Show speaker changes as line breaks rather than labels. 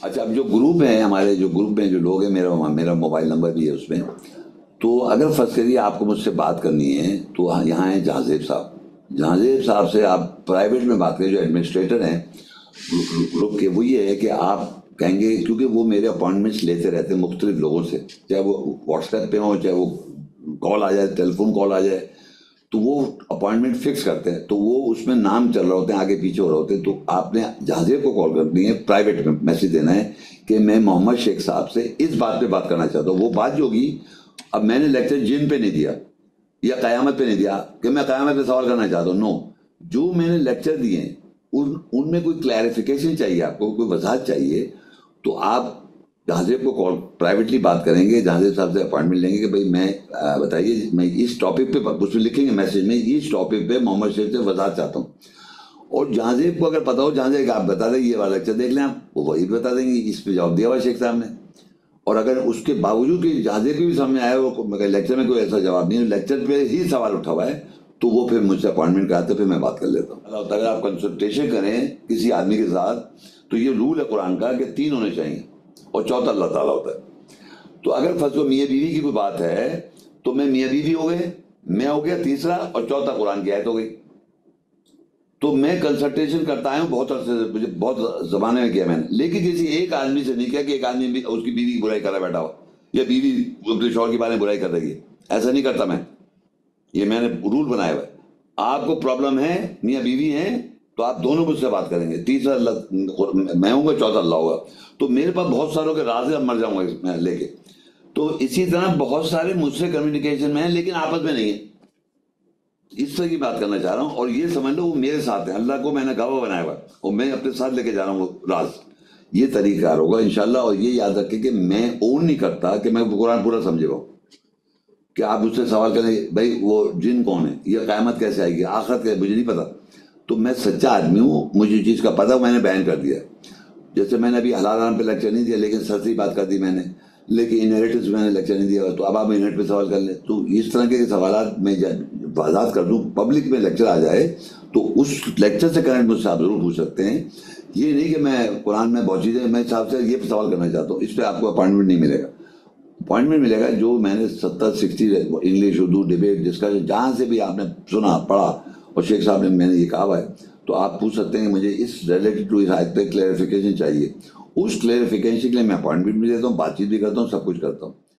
اچھا، اب جو گروپ ہیں ہمارے، جو گروپ میں جو لوگ ہیں، میرا موبائل نمبر بھی ہے اس میں. تو اگر فرض کریے آپ کو مجھ سے بات کرنی ہے تو یہاں ہیں جہانزیب صاحب. جہانزیب صاحب سے آپ پرائیویٹ میں بات کریں، جو ایڈمنسٹریٹر ہیں گروپ کے. وہ یہ ہے کہ آپ کہیں گے، کیونکہ وہ میرے اپوائنٹمنٹس لیتے رہتے ہیں مختلف لوگوں سے، چاہے وہ واٹس ایپ پہ ہوں، چاہے وہ کال آ جائے، ٹیلی فون کال آ جائے، تو وہ اپوائنٹمنٹ فکس کرتے ہیں. تو وہ اس میں نام چل رہے ہوتے ہیں، آگے پیچھے ہو رہے ہوتے ہیں. تو آپ نے جہانزیب کو کال کرنی ہے، پرائیویٹ میں میسج دینا ہے کہ میں محمد شیخ صاحب سے اس بات پہ بات کرنا چاہتا ہوں. وہ بات جو ہوگی، اب میں نے لیکچر جن پہ نہیں دیا یا قیامت پہ نہیں دیا کہ میں قیامت پہ سوال کرنا چاہتا ہوں. نو، جو میں نے لیکچر دیے ہیں ان میں کوئی کلیریفیکیشن چاہیے، آپ کو کوئی وضاحت چاہیے، تو آپ جہانزیب کو کال پرائیویٹلی بات کریں گے. جہانزیب صاحب سے اپوائنٹمنٹ لیں گے کہ بھائی میں بتائیے، میں اس ٹاپک پہ، اس میں لکھیں گے میسج میں، اس ٹاپک پہ محمد شیخ سے وضاحت چاہتا ہوں. اور جہانزیب کو اگر پتا ہو، جہانزیب کہ آپ بتا دیں یہ والا لیکچر دیکھ لیں، آپ وہ وہی بتا دیں گے، اس پہ جواب دیا ہوا شیخ صاحب نے. اور اگر اس کے باوجود کہ جہانزیب کے بھی سامنے آیا وہ لیکچر میں کوئی ایسا جواب نہیں ہے، لیکچر پہ ہی سوال اٹھا ہوا ہے، تو وہ پھر مجھ سے اپوائنٹمنٹ کراتے، پھر میں بات کر لیتا ہوں. اللہ اگر آپ کنسلٹیشن کریں کسی آدمی کے ساتھ، تو یہ رول ہے قرآن کا کہ 3 ہونے چاہیے، اور چوتھا اللہ تعالیٰ ہوتا ہے. تو اگر فرض کو میاں بیوی کی کوئی بات ہے تو میں میاں بیوی ہو گئے، میں ہو گیا تیسرا، اور چوتھا قرآن کی آیت ہو گئی. تو میں کنسلٹیشن کرتا ہوں بہت عرصے سے، مجھے بہت زمانے میں کیا میں نے، لیکن کسی ایک آدمی سے نہیں کیا کہ ایک آدمی اس کی بیوی کی برائی کر رہا بیٹھا ہو، یا بیوی اپنے شوہر کے بارے میں برائی کر رہی ہے. ایسا نہیں کرتا میں، یہ میں نے رول بنایا ہوا ہے. آپ کو پرابلم ہے، میاں بیوی ہیں، تو آپ دونوں مجھ سے بات کریں گے. تیسرا اللہ میں ہوں گا، چوتھا اللہ ہوگا. تو میرے پاس بہت ساروں کے راز اب مر جاؤں گا میں لے کے. تو اسی طرح بہت سارے مجھ سے کمیونیکیشن میں ہیں لیکن آپس میں نہیں ہے. اس طرح کی بات کرنا چاہ رہا ہوں. اور یہ سمجھ لو وہ میرے ساتھ ہیں، اللہ کو میں نے گواہ بنایا ہوا ہے، اور میں اپنے ساتھ لے کے جا رہا ہوں وہ راز. یہ طریقہ کار ہوگا انشاءاللہ. اور یہ یاد رکھیں کہ میں اون نہیں کرتا کہ میں قرآن پورا سمجھے ہوں، کہ آپ اس سے سوال کریں بھائی وہ جن کون ہے، یہ قیامت کیسے آئے گی، آخرت کیسے، مجھے نہیں پتا. تو میں سچا آدمی ہوں، مجھے چیز کا پتہ، میں نے بیان کر دیا. جیسے میں نے ابھی حلال حرام پہ لیکچر نہیں دیا، لیکن سچی بات کر دی میں نے. لیکن انہیریٹنس میں نے لیکچر نہیں دیا، تو اب آپ انہیریٹ پہ سوال کر لیں. تو اس طرح کے سوالات میں وضاحت کر دوں، پبلک میں لیکچر آ جائے تو اس لیکچر سے کرنٹ مجھ سے آپ ضرور پوچھ سکتے ہیں. یہ نہیں کہ میں قرآن میں بہت چیزیں، میں صاحب سے یہ سوال کرنا چاہتا ہوں، اس پہ آپ کو اپوائنٹمنٹ نہیں ملے گا. اپوائنٹمنٹ ملے گا جو میں نے 70-60 انگلش اردو ڈبیٹ ڈسکشن جہاں سے بھی آپ نے سنا پڑھا، اور شیخ صاحب نے میں نے یہ کہا ہوا ہے، تو آپ پوچھ سکتے ہیں کہ مجھے اس ریلیٹڈ ٹو اس آیت پہ کلیریفیکیشن چاہیے. اس کلیریفیکیشن کے لیے میں اپوائنٹمنٹ بھی دیتا ہوں، بات چیت بھی کرتا ہوں، سب کچھ کرتا ہوں.